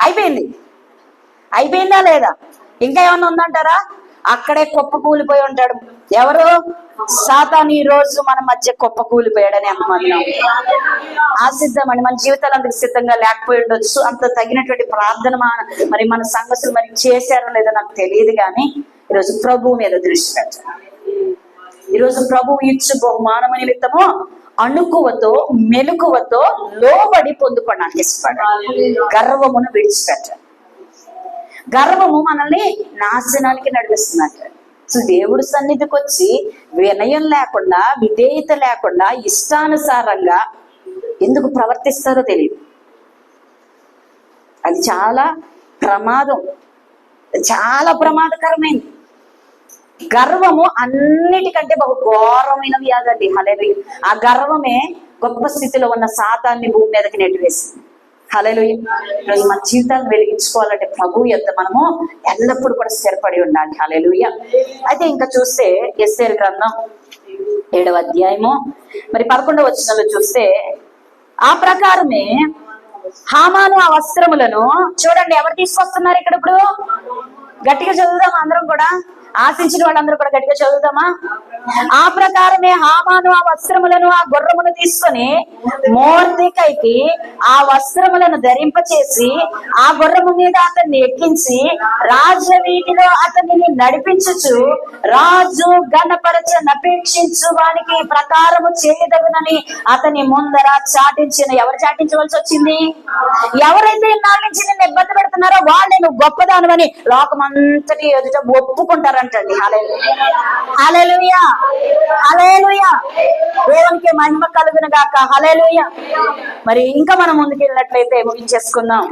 అయిపోయింది. అయిపోయిందా లేదా? ఇంకా ఏమన్నా ఉందంటారా? అక్కడే కుప్పకూలిపోయి ఉంటాడు. ఎవరు? సాతాను ఈ రోజు మన మధ్య కుప్పకూలిపోయాడని అనుకుంటున్నాం. సిద్ధమండి, మన జీవితాలు అందుకు సిద్ధంగా లేకపోయి ఉండొచ్చు. అంత తగినటువంటి ప్రార్థన మరి మన సంగతులు మరి చేశారో లేదో నాకు తెలియదు, కానీ ఈరోజు ప్రభువు మీద దృష్టి పెట్టాలి. ఈరోజు ప్రభువు ఇచ్చు బహుమానము నిమిత్తము అణుకువతో మెలకువతో లోబడి పొందుకోవడానికి ఇష్టపడాలి. గర్వమును విడిచిపెట్టాలి. గర్వము మనల్ని నాశనానికి నడిపిస్తున్నట్టు. సో దేవుడి సన్నిధికి వచ్చి వినయం లేకుండా, విధేయత లేకుండా, ఇష్టానుసారంగా ఎందుకు ప్రవర్తిస్తారో తెలియదు. అది చాలా ప్రమాదం, చాలా ప్రమాదకరమైంది. గర్వము అన్నిటికంటే బహు ఘోరమైన వ్యాధి. హల్లెలూయా. ఆ గర్వమే గొప్ప స్థితిలో ఉన్న సాతాన్ని భూమి మీదకి నెట్టివేసింది. హల్లెలూయా. ఈరోజు మన జీవితాన్ని వెలిగించుకోవాలంటే ప్రభు యొద్ద మనము ఎల్లప్పుడూ కూడా స్థిరపడి ఉండాలి. హల్లెలూయా. అయితే ఇంకా చూస్తే ఎస్తేరు గ్రంథం 7వ అధ్యాయము మరి 11వ వచనంలో చూస్తే, ఆ ప్రకారమే హామాను ఆ వస్త్రములను చూడండి ఎవరు తీసుకొస్తున్నారు ఇక్కడ. ఇప్పుడు గట్టిగా చదువుదాం అందరం కూడా, ఆశించిన వాళ్ళందరూ కూడా గట్టిగా చదువుదామా? ఆ ప్రకారమే హామాను ఆ వస్త్రములను ఆ గుర్రమును తీసుకొని మొర్దెకైకి ఆ వస్త్రములను ధరింపచేసి ఆ గుర్రము మీద అతన్ని ఎక్కించి రాజవీధిలో అతనిని నడిపించుచు రాజు గణపరచనపేక్షించు వానికి ప్రకారము చేయదగునని అతని ముందర చాటించిన. ఎవరు చాటించవలసి వచ్చింది? ఎవరైతే ఇన్నాళ్ళ నుంచి నిన్ను ఇబ్బంది పెడుతున్నారో వాళ్ళే నువ్వు గొప్పదానమని లోకమంతటి ఎదుట ఒప్పుకుంటారంటండి. హల్లెలూయా, హల్లెలూయా. దేవునికి మహిమ కలుగును గాక. హల్లెలూయా. మరి ఇంకా మనం ముందుకు వెళ్ళినట్లయితే ముగించేసుకుందాం.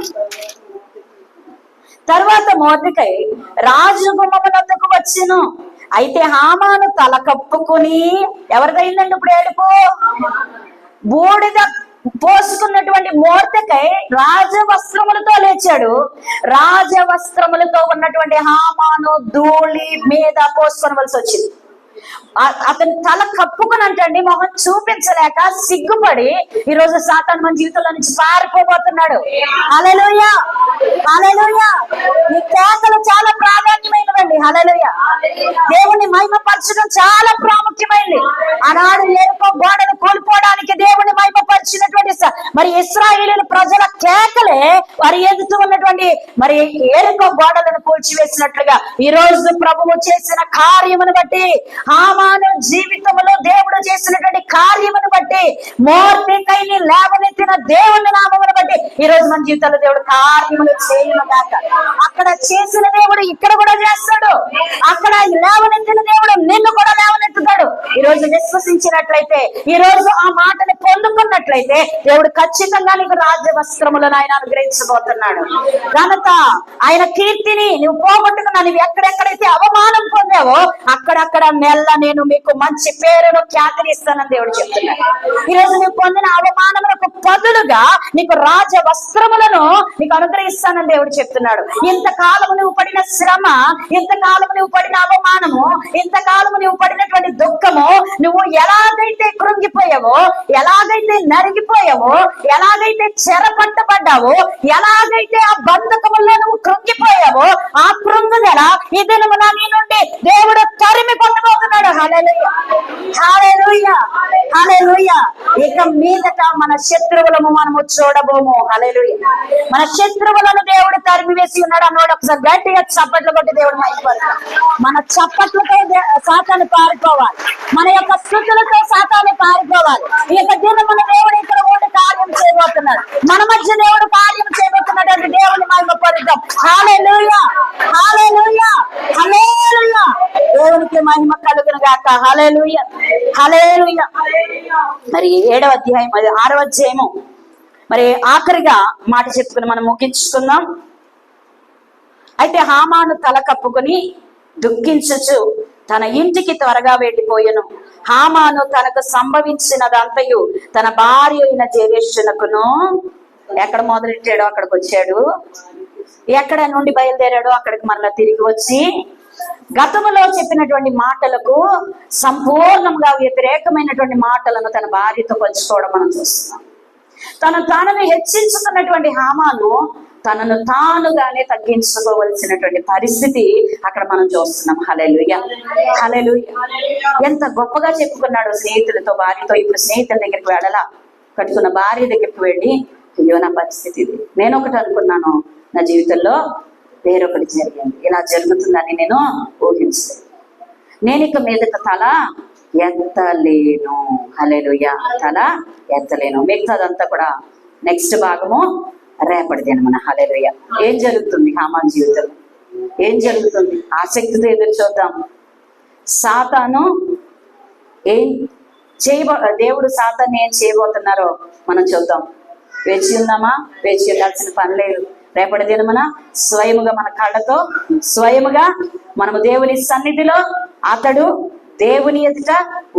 తర్వాత మొర్దెకై రాజు గుమ్మమునొద్దకు వచ్చెను. అయితే హామాను తల కప్పుకుని, ఎవరిదైందండి ఇప్పుడు ఏడుపు? బూడిద పోసుకున్నటువంటి మొర్దెకై రాజవస్త్రములతో లేచాడు. రాజవస్త్రములతో ఉన్నటువంటి హామాను ధూళి మీద పోసుకోవలసి వచ్చింది. అతని తల కప్పుకుని అంటండి మొహం చూపించలేక సిగ్గుపడి ఈరోజు సాతాను మన జీవితంలో నుంచి పారిపోబోతున్నాడు. హల్లెలూయా, హల్లెలూయా. ఈ కేకలు చాలా ప్రాధాన్యమైనవండి. హల్లెలూయా. దేవుని మహిమపరచడం చాలా ప్రాముఖ్యమైనది. ఆనాడు ఎరుకో గోడను కోల్పోవడానికి దేవుని మహిమపరిచినటువంటి మరి ఇశ్రాయేలు ప్రజల కేకలే వారి ఎదుట ఉన్నటువంటి మరి ఎరుకో గోడలను కూల్చివేసినట్లుగా ఈ రోజు ప్రభువు చేసిన కార్యమును బట్టి, హామాను జీవితంలో దేవుడు చేసినటువంటి కార్యమును బట్టి, మొర్దెకైని లేవనెత్తిన దేవుని నామమును బట్టి ఈ రోజు మన జీవితంలో దేవుడు కార్యములు చేయను గాక. అక్కడ చేసిన దేవుడు ఇక్కడ కూడా చేస్తాడు. అక్కడ లేవనెత్తిన దేవుడు నిన్ను కూడా లేవనెత్తుతాడు. ఈ రోజు విశ్వసించినట్లయితే, ఈ రోజు ఆ మాటని పొందుకున్నట్లయితే దేవుడు ఖచ్చితంగా నీకు రాజ్య వస్త్రములను ఆయన అనుగ్రహించబోతున్నాడు. ఘనత, ఆయన కీర్తిని నువ్వు పోగొట్టుకున్నా. నువ్వు ఎక్కడెక్కడైతే అవమానం పొందావో అక్కడక్కడ నేను మీకు మంచి పేరును ఖ్యాతిని ఇస్తానని దేవుడు చెప్తున్నాడు. ఈ రోజు నువ్వు పొందిన అవమానములకు బదులుగా నీకు రాజ వస్త్రములను నీకు అనుగ్రహిస్తానని దేవుడు చెప్తున్నాడు. ఇంతకాలము నువ్వు పడిన శ్రమ, ఇంతకాలము నువ్వు పడిన అవమానము, ఇంతకాలము నువ్వు పడినటువంటి దుఃఖము, నువ్వు ఎలాగైతే కృంగిపోయావో, ఎలాగైతే నరిగిపోయావో, ఎలాగైతే చెరపట్టబడ్డావో, ఎలాగైతే ఆ బంధకముల్లో నువ్వు కృంగిపోయావో, ఆ కృంగుదల ఈ దినమున నీ నుండి దేవుడు తరిమి కొట్టబోతున్నాడు. హల్లెలూయా, హల్లెలూయా, హల్లెలూయా. ఇక మీదట మన శత్రువులము మనము చూడబోము. హల్లెలూయా. మన శత్రువులను దేవుడు తరిమి వేసి ఉన్నాడు అన్నాడు. ఒకసారి గట్టిగా చప్పట్లు కొట్టి దేవుడు మైపడతాడు. మన చప్పట్లతో సాతాను పారిపోవాలి. మన యొక్క స్థుతులతో సాతాను పారిపోవాలి. ఈ యొక్క దినమున దేవుడు ఇక్కడ ఉండి కార్యం చేయబోతున్నాడు. మన మధ్య దేవుడు కార్యం చేయబోతున్నాడు అంటే దేవుని మహిమ పరుద్దాం. హల్లెలూయా, హల్లెలూయా, హల్లెలూయా. దేవునికి మహిమ కలుగును గాక. హల్లెలూయా, హల్లెలూయా. మరి 7వ అధ్యాయం, అది 6వ అధ్యాయము మరి ఆఖరిగా మాట చెప్పుకుని మనం ముగించుకుందాం. అయితే హామాను తల కప్పుకొని దుఃఖించుచు తన ఇంటికి త్వరగా వెళ్ళిపోయెను. హామాను తనకు సంభవించినదంతయు తన భార్య అయిన జెరెషునకును, ఎక్కడ మొదలెట్టాడో అక్కడికి వచ్చాడు, ఎక్కడ నుండి బయలుదేరాడో అక్కడికి మరలా తిరిగి వచ్చి గతములో చెప్పినటువంటి మాటలకు సంపూర్ణంగా వ్యతిరేకమైనటువంటి మాటలను తన భార్యతో పంచుకోవడం మనం చూస్తున్నాం. తనను హెచ్చించుకున్నటువంటి హామాను తనను తానుగానే తగ్గించుకోవలసినటువంటి పరిస్థితి అక్కడ మనం చూస్తున్నాం. హల్లెలూయా, హల్లెలూయా. ఎంత గొప్పగా చెప్పుకున్నాడు స్నేహితులతో, భార్యతో. ఇప్పుడు స్నేహితుల దగ్గరికి వెళ్ళాలా, కట్టుకున్న భార్య దగ్గరికి వెళ్ళి, అయ్యో నా పరిస్థితి ఇది, నేను ఒకటి అనుకున్నాను, నా జీవితంలో వేరొకటి జరిగింది, ఇలా జరుగుతుందని నేను ఊహించలేదు, నేను ఇక మీదట తల ఎత్తలేను. హల్లెలూయా, తల ఎత్తలేను. మిగతాదంతా కూడా నెక్స్ట్ భాగము రేపటిది అనమాట. హల్లెలూయా. ఏం జరుగుతుంది హామాన్ జీవితంలో, ఏం జరుగుతుంది? ఆసక్తితో ఎదురు చూద్దాం. సాతాను ఏం దేవుడు సాతాన్ని ఏం చేయబోతున్నారో మనం చూద్దాం. వేచి ఉందామా? వేచి ఉండాల్సిన పని లేదు. రేపటి దినమున స్వయముగా మన కళ్ళతో స్వయముగా మనము దేవుని సన్నిధిలో అతడు దేవుని ఎదుట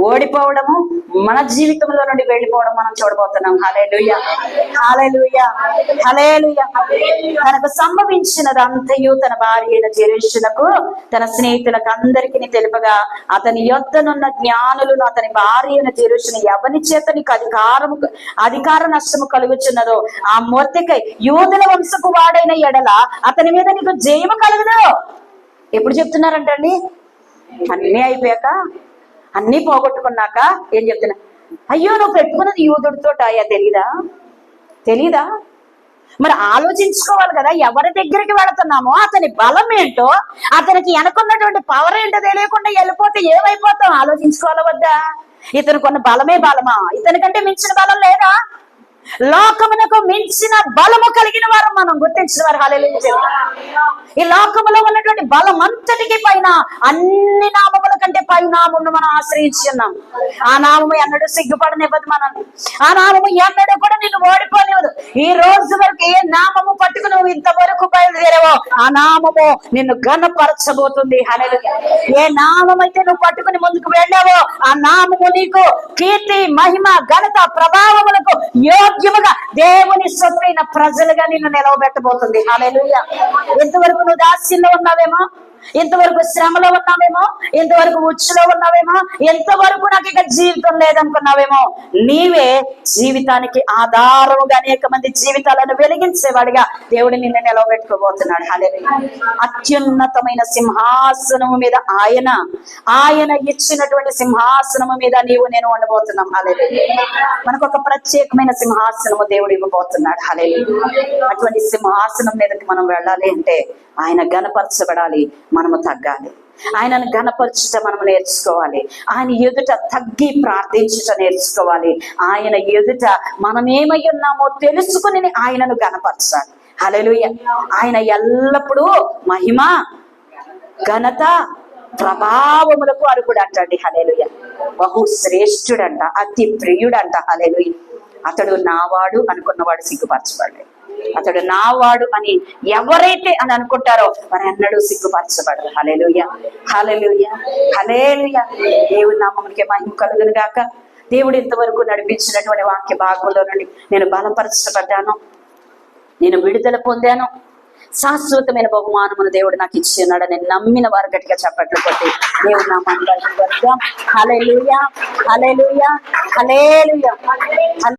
ఓడిపోవడము, మన జీవితంలో నుండి వెళ్ళిపోవడం మనం చూడబోతున్నాం. హల్లెలూయా, హల్లెలూయా, హల్లెలూయా. తనకు సంభవించినదంతయు తన భార్య అయిన జెరెషునకు తన స్నేహితులకు అందరికీ తెలుపగా, అతని యొద్దనున్న జ్ఞానులను అతని భార్య అయిన జెరెషును ఎవని చేత నీకు అధికార నష్టము కలుగుచున్నదో ఆ మొర్దెకై యూదుల వంశపు వాడైన ఎడల అతని మీద నీకు జయము కలుగును. ఎప్పుడు చెప్తున్నారంటండి? అన్నీ అయిపోయాక, అన్నీ పోగొట్టుకున్నాక ఏం చెప్తున్నా? అయ్యో నువ్వు పెట్టుకున్నది యూదుడితో అయ్యా, తెలీదా? మరి ఆలోచించుకోవాలి కదా, ఎవరి దగ్గరికి వెళుతున్నామో అతని బలం ఏంటో, అతనికి వెనకున్నటువంటి పవర్ ఏంటో తెలియకుండా వెళ్ళిపోతే ఏమైపోతాం? ఆలోచించుకోవాలి వద్దా? ఇతనికి ఉన్న బలమే బలమా? ఇతనికంటే మించిన బలం లేదా? లోకమునకు మించిన బలము కలిగిన వారు మనం గుర్తించిన వారు. హల్లెలూయా. ఈ లోకములో ఉన్నటువంటి బలం అంతటికి పైన, అన్ని నామముల కంటే పై నామమును మనం ఆశ్రయించున్నాం. ఆ నామము ఎన్నడూ సిగ్గుపడనివ్వదు మనల్ని. ఆ నామము ఎన్నడూ కూడా నిన్ను ఓడిపోనివ్వదు. ఈ రోజు వరకు ఏ నామము పట్టుకుని నువ్వు ఇంతవరకు బయలుదేరావో ఆ నామము నిన్ను ఘనపరచబోతుంది. హల్లెలూయా. ఏ నామం అయితే నువ్వు పట్టుకుని ముందుకు వెళ్ళావో ఆ నామము నీకు కీర్తి, మహిమ, ఘనత, ప్రభావములకు యోగ్యముగా దేవుని సొత్తైన ప్రజలుగా నిన్ను నిలవబెట్టబోతుంది. హల్లెలూయా. ఎంతవరకు నువ్వు దాస్యంలో ఉన్నావేమో, ఎంతవరకు శ్రమలో ఉన్నావేమో, ఎంతవరకు ఉచ్చులో ఉన్నావేమో, ఎంతవరకు నాకు ఇక జీవితం లేదనుకున్నావేమో, నీవే జీవితానికి ఆధారముగా అనేక మంది జీవితాలను వెలిగించేవాడిగా దేవుడు నిన్ను నిలవబెట్టుకోబోతున్నాడు. హల్లెలూయా. అత్యున్నతమైన సింహాసనము మీద ఆయన ఇచ్చినటువంటి సింహాసనము మీద నీవు నేను ఉండబోతున్నాం. హల్లెలూయా. మనకు ఒక ప్రత్యేకమైన సింహాసనము దేవుడు ఇవ్వబోతున్నాడు. హల్లెలూయా. అటువంటి సింహాసనం మీదకి మనం వెళ్ళాలి అంటే ఆయన ఘనపరచబడాలి, మనము తగ్గాలి. ఆయనను ఘనపరచుట మనము నేర్చుకోవాలి. ఆయన ఎదుట తగ్గి ప్రార్థించుట నేర్చుకోవాలి. ఆయన ఎదుట మనం ఏమై ఉన్నామో తెలుసుకుని ఆయనను ఘనపరచాలి. హల్లెలూయా. ఆయన ఎల్లప్పుడూ మహిమ, ఘనత, ప్రభావములకు అర్హుడు అంటండి. హల్లెలూయా. బహు శ్రేష్ఠుడంట, అతి ప్రియుడంట. హల్లెలూయా. అతడు నావాడు అనుకున్నవాడు సిగ్గుపరచబడలేదు. అతడు నావాడు అని ఎవరైతే అని అనుకుంటారో మరి అన్నడూ సిగ్గుపరచబడరు. హల్లెలూయా, హల్లెలూయా, హల్లెలూయా. దేవుని నామమునకే మహిమ కలుగును గాక. దేవుడు ఇంతవరకు నడిపించినటువంటి వాక్య భాగంలో నుండి నేను బలపరచబడ్డాను, నేను విడుదల పొందాను, శాశ్వతమైన బహుమానమును దేవుడు నాకు ఇచ్చి ఉన్నాడు. నేను నమ్మిన వారు గట్టిగా చప్పట్లు కొట్టి దేవుడు నామాన్ని బలపరుద్దాం. హల్లెలూయా, హల్లెలూయా, హల్లెలూయా.